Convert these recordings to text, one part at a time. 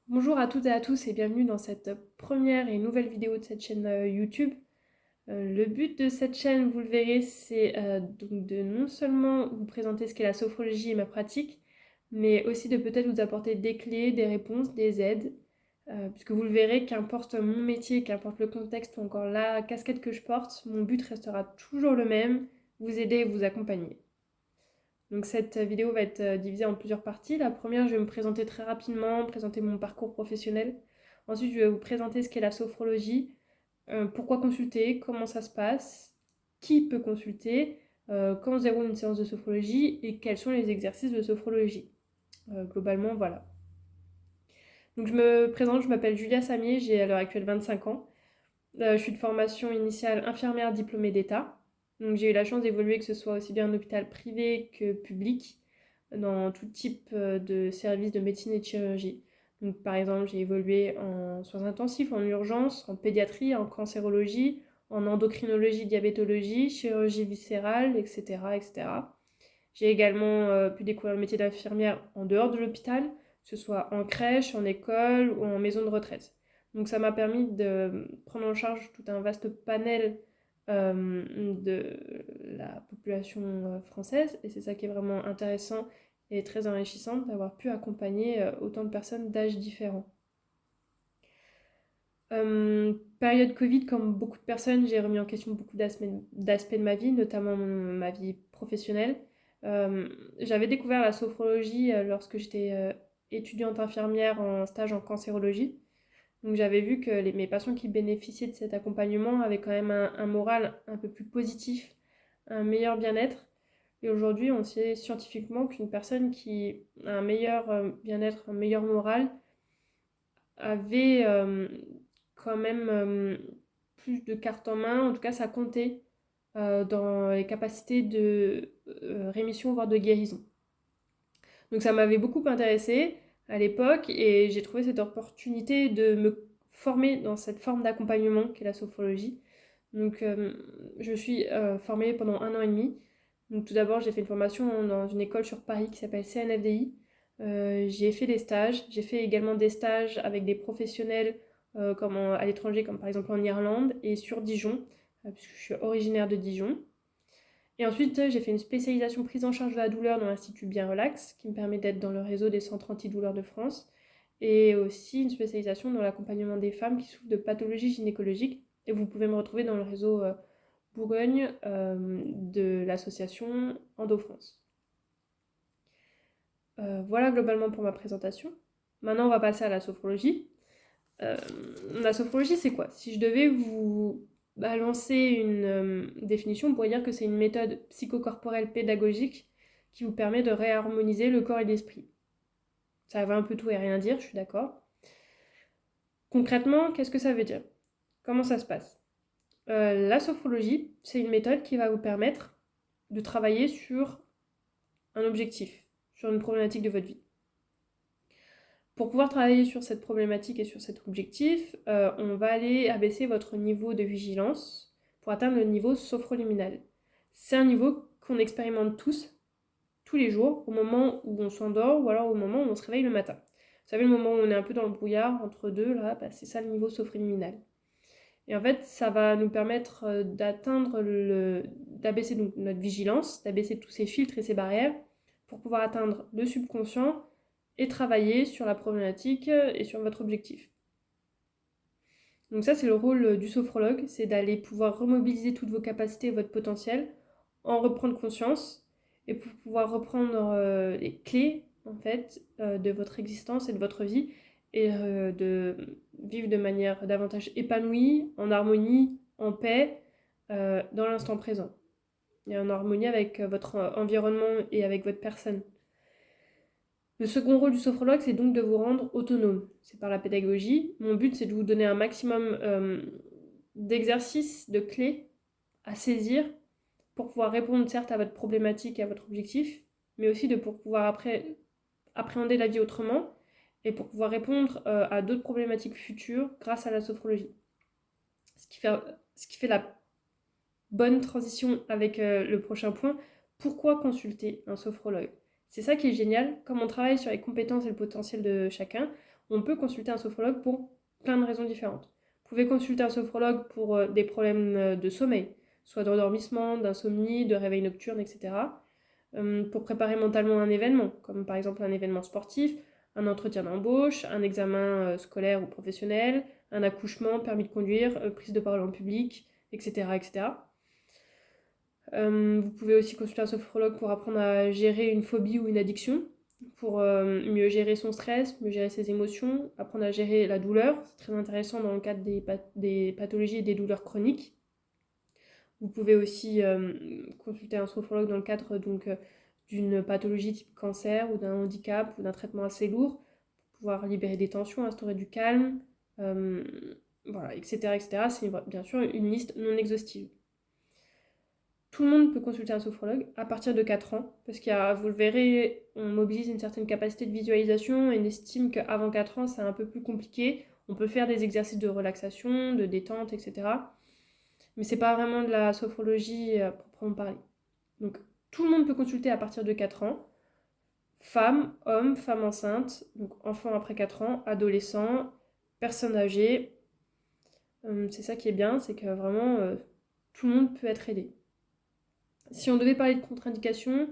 Bonjour à toutes et à tous et bienvenue dans cette première et nouvelle vidéo de cette chaîne YouTube. Le but de cette chaîne, vous le verrez, c'est donc de non seulement vous présenter ce qu'est la sophrologie et ma pratique, mais aussi de peut-être vous apporter des clés, des réponses, des aides, puisque vous le verrez, qu'importe mon métier, qu'importe le contexte ou encore la casquette que je porte, mon but restera toujours le même, vous aider et vous accompagner. Donc cette vidéo va être divisée en plusieurs parties. La première, je vais me présenter très rapidement, présenter mon parcours professionnel. Ensuite, je vais vous présenter ce qu'est la sophrologie, pourquoi consulter, comment ça se passe, qui peut consulter, quand se déroule une séance de sophrologie et quels sont les exercices de sophrologie. Globalement, voilà. Donc je me présente, je m'appelle Julia Samier, j'ai à l'heure actuelle 25 ans. Je suis de formation initiale infirmière diplômée d'État. Donc j'ai eu la chance d'évoluer que ce soit aussi bien en hôpital privé que public, dans tout type de services de médecine et de chirurgie. Donc par exemple, j'ai évolué en soins intensifs, en urgence, en pédiatrie, en cancérologie, en endocrinologie, diabétologie, chirurgie viscérale, etc. etc. J'ai également pu découvrir le métier d'infirmière en dehors de l'hôpital, que ce soit en crèche, en école ou en maison de retraite. Donc ça m'a permis de prendre en charge tout un vaste panel de la population française, et c'est ça qui est vraiment intéressant et très enrichissant d'avoir pu accompagner autant de personnes d'âges différents. Période Covid, comme beaucoup de personnes, j'ai remis en question beaucoup d'aspects de ma vie, notamment ma vie professionnelle. Euh, J'avais découvert la sophrologie lorsque j'étais étudiante infirmière en stage en cancérologie. Donc j'avais vu que mes patients qui bénéficiaient de cet accompagnement avaient quand même un moral un peu plus positif, un meilleur bien-être. Et aujourd'hui, on sait scientifiquement qu'une personne qui a un meilleur bien-être, un meilleur moral, avait quand même plus de cartes en main. En tout cas, ça comptait dans les capacités de rémission, voire de guérison. Donc ça m'avait beaucoup intéressée à l'époque et j'ai trouvé cette opportunité de me former dans cette forme d'accompagnement qu'est la sophrologie. Donc je suis formée pendant 1 an et demi. Donc tout d'abord, j'ai fait une formation dans une école sur Paris qui s'appelle CNFDI. J'ai fait des stages. J'ai fait également des stages avec des professionnels à l'étranger, comme par exemple en Irlande et sur Dijon, puisque je suis originaire de Dijon. Et ensuite, j'ai fait une spécialisation prise en charge de la douleur dans l'Institut Bien Relax, qui me permet d'être dans le réseau des centres antidouleurs de France, et aussi une spécialisation dans l'accompagnement des femmes qui souffrent de pathologies gynécologiques. Et vous pouvez me retrouver dans le réseau Bourgogne de l'association Endo-France. Voilà globalement pour ma présentation. Maintenant, on va passer à la sophrologie. Euh, la sophrologie, c'est quoi? Si je devais vous balancer une définition, on pourrait dire que c'est une méthode psychocorporelle pédagogique qui vous permet de réharmoniser le corps et l'esprit. Ça va un peu tout et rien dire, je suis d'accord. Concrètement, qu'est-ce que ça veut dire? Comment ça se passe? La sophrologie, c'est une méthode qui va vous permettre de travailler sur un objectif, sur une problématique de votre vie. Pour pouvoir travailler sur cette problématique et sur cet objectif, on va aller abaisser votre niveau de vigilance pour atteindre le niveau sophroliminal. C'est un niveau qu'on expérimente tous les jours, au moment où on s'endort ou alors au moment où on se réveille le matin. Vous savez, le moment où on est un peu dans le brouillard entre deux, là, c'est ça le niveau sophroliminal. Et en fait, ça va nous permettre d'abaisser donc notre vigilance, d'abaisser tous ces filtres et ces barrières pour pouvoir atteindre le subconscient et travailler sur la problématique et sur votre objectif. Donc ça, c'est le rôle du sophrologue, c'est d'aller pouvoir remobiliser toutes vos capacités et votre potentiel, en reprendre conscience et pour pouvoir reprendre les clés en fait de votre existence et de votre vie et de vivre de manière davantage épanouie, en harmonie, en paix, dans l'instant présent et en harmonie avec votre environnement et avec votre personne. Le second rôle du sophrologue, c'est donc de vous rendre autonome. C'est par la pédagogie. Mon but, c'est de vous donner un maximum d'exercices, de clés à saisir pour pouvoir répondre certes à votre problématique et à votre objectif, mais aussi pour pouvoir appréhender la vie autrement et pour pouvoir répondre à d'autres problématiques futures grâce à la sophrologie. Ce qui fait la bonne transition avec le prochain point. Pourquoi consulter un sophrologue? C'est ça qui est génial. Comme on travaille sur les compétences et le potentiel de chacun, on peut consulter un sophrologue pour plein de raisons différentes. Vous pouvez consulter un sophrologue pour des problèmes de sommeil, soit d'endormissement, d'insomnie, de réveil nocturne, etc. Pour préparer mentalement un événement, comme par exemple un événement sportif, un entretien d'embauche, un examen scolaire ou professionnel, un accouchement, permis de conduire, prise de parole en public, etc. etc. Vous pouvez aussi consulter un sophrologue pour apprendre à gérer une phobie ou une addiction, pour mieux gérer son stress, mieux gérer ses émotions, apprendre à gérer la douleur. C'est très intéressant dans le cadre des pathologies et des douleurs chroniques. Vous pouvez aussi consulter un sophrologue dans le cadre d'une pathologie type cancer ou d'un handicap ou d'un traitement assez lourd, pour pouvoir libérer des tensions, instaurer du calme, voilà, etc., etc. C'est bien sûr une liste non exhaustive. Tout le monde peut consulter un sophrologue à partir de 4 ans, parce vous le verrez, on mobilise une certaine capacité de visualisation et on estime qu'avant 4 ans, c'est un peu plus compliqué. On peut faire des exercices de relaxation, de détente, etc. Mais c'est pas vraiment de la sophrologie à proprement parler. Donc tout le monde peut consulter à partir de 4 ans. Femmes, hommes, femmes enceintes, donc enfants après 4 ans, adolescents, personnes âgées. C'est ça qui est bien, c'est que vraiment tout le monde peut être aidé. Si on devait parler de contre-indications,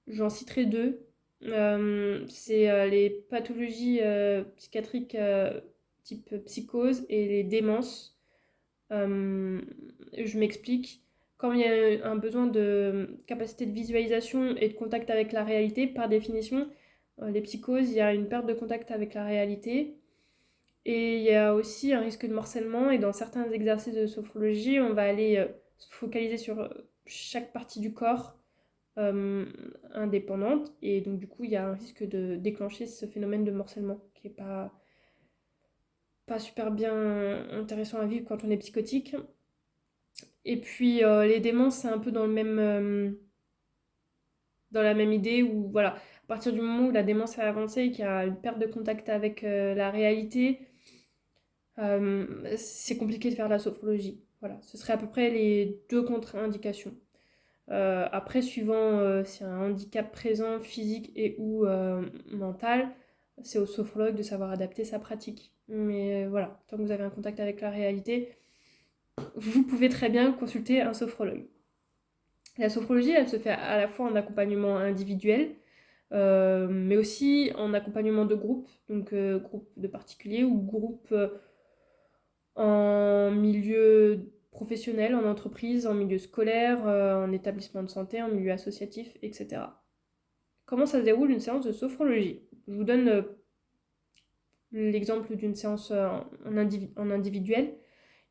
j'en citerai 2. C'est les pathologies psychiatriques type psychose et les démences. Je m'explique. Quand il y a un besoin de capacité de visualisation et de contact avec la réalité, par définition, les psychoses, il y a une perte de contact avec la réalité. Et il y a aussi un risque de morcellement. Et dans certains exercices de sophrologie, on va aller se focaliser sur chaque partie du corps indépendante. Et donc, du coup, il y a un risque de déclencher ce phénomène de morcellement qui n'est pas super bien intéressant à vivre quand on est psychotique. Et puis les démences, c'est un peu dans la même idée où, voilà, à partir du moment où la démence est avancée et qu'il y a une perte de contact avec la réalité, c'est compliqué de faire de la sophrologie. Voilà, ce serait à peu près les 2 contre-indications. Après, suivant s'il y a un handicap présent, physique et ou mental, c'est au sophrologue de savoir adapter sa pratique. Mais voilà, tant que vous avez un contact avec la réalité, vous pouvez très bien consulter un sophrologue. La sophrologie, elle se fait à la fois en accompagnement individuel, mais aussi en accompagnement de groupe, donc groupe de particuliers ou groupe en milieu professionnel, en entreprise, en milieu scolaire, en établissement de santé, en milieu associatif, etc. Comment ça se déroule une séance de sophrologie? Je vous donne l'exemple d'une séance en individuel.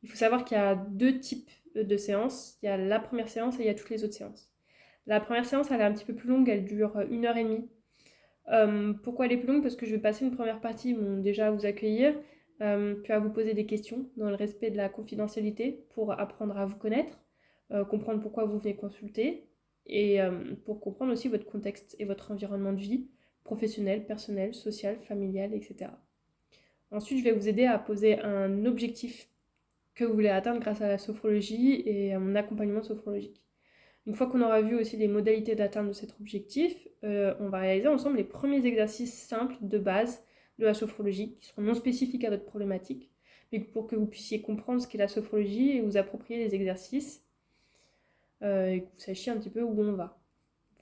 Il faut savoir qu'il y a 2 types de séances. Il y a la première séance et il y a toutes les autres séances. La première séance, elle est un petit peu plus longue, elle dure 1h30. Pourquoi elle est plus longue? Parce que je vais passer une première partie, déjà à vous accueillir, puis à vous poser des questions dans le respect de la confidentialité pour apprendre à vous connaître, comprendre pourquoi vous venez consulter et pour comprendre aussi votre contexte et votre environnement de vie, professionnel, personnel, social, familial, etc. Ensuite, je vais vous aider à poser un objectif que vous voulez atteindre grâce à la sophrologie et à mon accompagnement sophrologique. Une fois qu'on aura vu aussi les modalités d'atteinte de cet objectif, on va réaliser ensemble les premiers exercices simples de base de la sophrologie qui seront non spécifiques à votre problématique, mais pour que vous puissiez comprendre ce qu'est la sophrologie et vous approprier les exercices et que vous sachiez un petit peu où on va.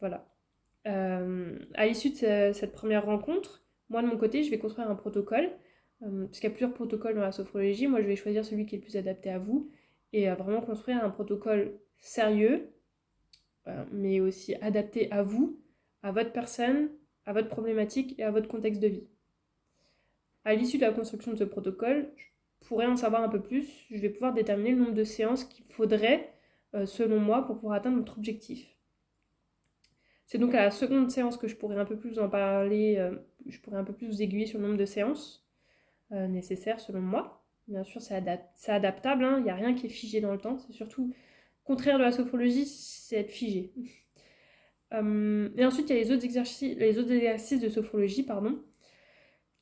Voilà. À l'issue de cette première rencontre, moi de mon côté, je vais construire un protocole, parce qu'il y a plusieurs protocoles dans la sophrologie. Moi, je vais choisir celui qui est le plus adapté à vous et vraiment construire un protocole sérieux, mais aussi adapté à vous, à votre personne, à votre problématique et à votre contexte de vie. À l'issue de la construction de ce protocole, je pourrais en savoir un peu plus. Je vais pouvoir déterminer le nombre de séances qu'il faudrait, selon moi, pour pouvoir atteindre votre objectif. C'est donc à la seconde séance que je pourrais un peu plus en parler, je pourrais un peu plus vous aiguiller sur le nombre de séances nécessaires selon moi. Bien sûr, c'est adaptable, hein, il n'y a rien qui est figé dans le temps. C'est surtout, contraire de la sophrologie, c'est être figé. Et ensuite, il y a les autres exercices de sophrologie,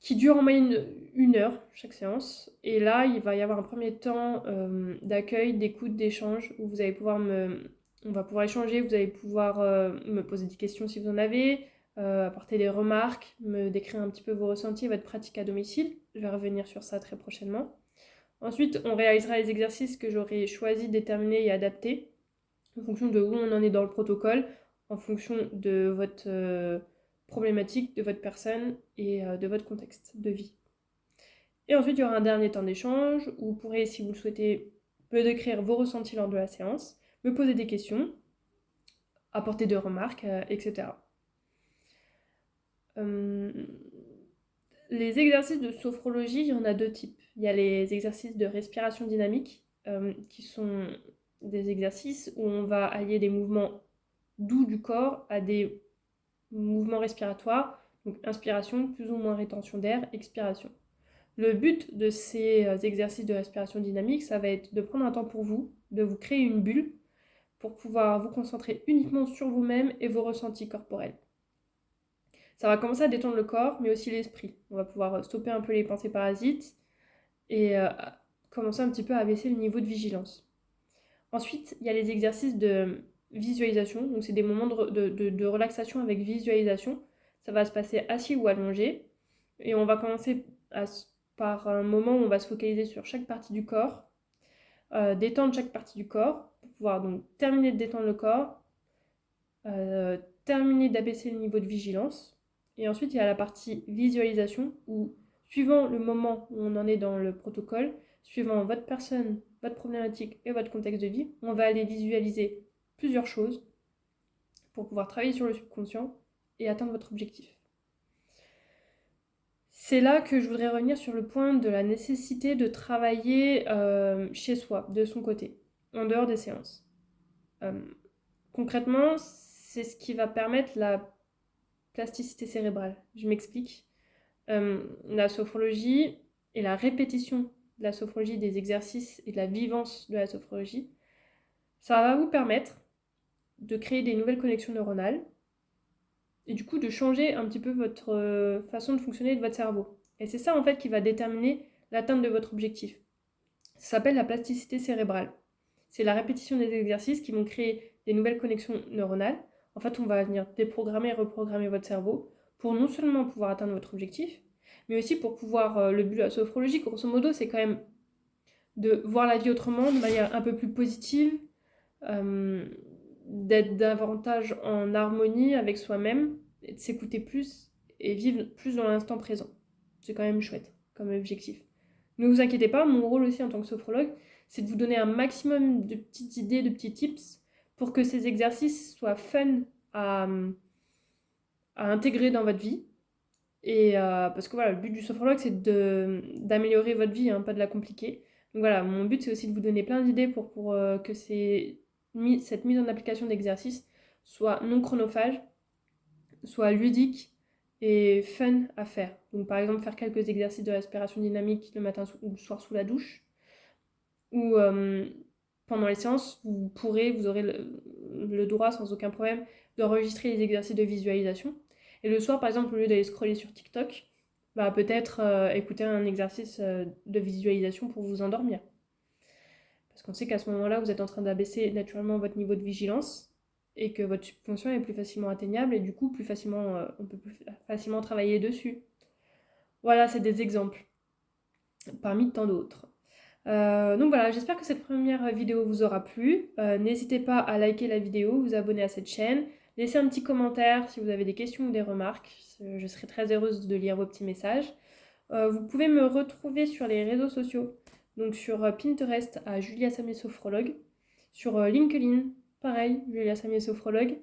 qui durent en moyenne 1 heure chaque séance. Et là, il va y avoir un premier temps d'accueil, d'écoute, d'échange, où on va pouvoir échanger, vous allez pouvoir me poser des questions si vous en avez, apporter des remarques, me décrire un petit peu vos ressentis, votre pratique à domicile. Je vais revenir sur ça très prochainement. Ensuite, on réalisera les exercices que j'aurai choisi, déterminés et adaptés en fonction de où on en est dans le protocole, en fonction de votre problématique, de votre personne et de votre contexte de vie. Et ensuite, il y aura un dernier temps d'échange où vous pourrez, si vous le souhaitez, me décrire vos ressentis lors de la séance, me poser des questions, apporter des remarques, etc. Les exercices de sophrologie, il y en a deux types. Il y a les exercices de respiration dynamique, qui sont des exercices où on va allier des mouvements doux du corps à des mouvements respiratoires, donc inspiration, plus ou moins rétention d'air, expiration. Le but de ces exercices de respiration dynamique, ça va être de prendre un temps pour vous, de vous créer une bulle pour pouvoir vous concentrer uniquement sur vous-même et vos ressentis corporels. Ça va commencer à détendre le corps, mais aussi l'esprit. On va pouvoir stopper un peu les pensées parasites et commencer un petit peu à baisser le niveau de vigilance. Ensuite, il y a les exercices de visualisation. Donc, c'est des moments de relaxation avec visualisation. Ça va se passer assis ou allongé. Et on va commencer par un moment où on va se focaliser sur chaque partie du corps, détendre chaque partie du corps, pour pouvoir donc terminer de détendre le corps, terminer d'abaisser le niveau de vigilance. Et ensuite, il y a la partie visualisation où, suivant le moment où on en est dans le protocole, suivant votre personne, votre problématique et votre contexte de vie, on va aller visualiser plusieurs choses pour pouvoir travailler sur le subconscient et atteindre votre objectif. C'est là que je voudrais revenir sur le point de la nécessité de travailler chez soi, de son côté, en dehors des séances. Concrètement, c'est ce qui va permettre la plasticité cérébrale. Je m'explique. La sophrologie et la répétition de la sophrologie, des exercices et de la vivance de la sophrologie, ça va vous permettre de créer des nouvelles connexions neuronales et du coup de changer un petit peu votre façon de fonctionner de votre cerveau. Et c'est ça en fait qui va déterminer l'atteinte de votre objectif. Ça s'appelle la plasticité cérébrale. C'est la répétition des exercices qui vont créer des nouvelles connexions neuronales. En fait, on va venir déprogrammer et reprogrammer votre cerveau pour non seulement pouvoir atteindre votre objectif, mais aussi pour pouvoir, le but de la sophrologie, grosso modo, c'est quand même de voir la vie autrement, de manière un peu plus positive, d'être davantage en harmonie avec soi-même, et de s'écouter plus et vivre plus dans l'instant présent. C'est quand même chouette comme objectif. Ne vous inquiétez pas, mon rôle aussi en tant que sophrologue, c'est de vous donner un maximum de petites idées, de petits tips pour que ces exercices soient fun à intégrer dans votre vie. Et parce que voilà, le but du sophrologue, c'est d'améliorer votre vie, hein, pas de la compliquer. Donc voilà, mon but, c'est aussi de vous donner plein d'idées pour que cette mise en application d'exercices soit non chronophage, soit ludique et fun à faire. Donc par exemple, faire quelques exercices de respiration dynamique le matin ou le soir sous la douche, ou pendant les séances, vous aurez le droit sans aucun problème d'enregistrer les exercices de visualisation. Et le soir, par exemple, au lieu d'aller scroller sur TikTok, bah, peut-être écouter un exercice de visualisation pour vous endormir. Parce qu'on sait qu'à ce moment-là, vous êtes en train d'abaisser naturellement votre niveau de vigilance et que votre subconscient est plus facilement atteignable et du coup, on peut plus facilement travailler dessus. Voilà, c'est des exemples parmi tant d'autres. Donc voilà, j'espère que cette première vidéo vous aura plu. N'hésitez pas à liker la vidéo, vous abonner à cette chaîne, laissez un petit commentaire si vous avez des questions ou des remarques. Je serai très heureuse de lire vos petits messages. Vous pouvez me retrouver sur les réseaux sociaux, donc sur Pinterest à Julia Samier Sophrologue, sur LinkedIn, pareil, Julia Samier Sophrologue,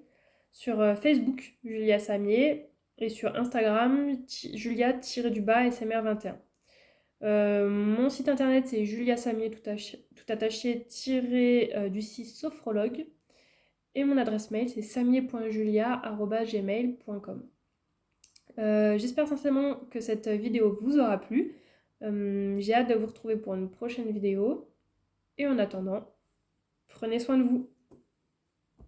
sur Facebook, Julia Samier, et sur Instagram, Julia-SMR21. Mon site internet c'est juliasamier tout attaché du 6 sophrologue et mon adresse mail c'est samier.julia@gmail.com. J'espère sincèrement que cette vidéo vous aura plu. J'ai hâte de vous retrouver pour une prochaine vidéo et en attendant, prenez soin de vous.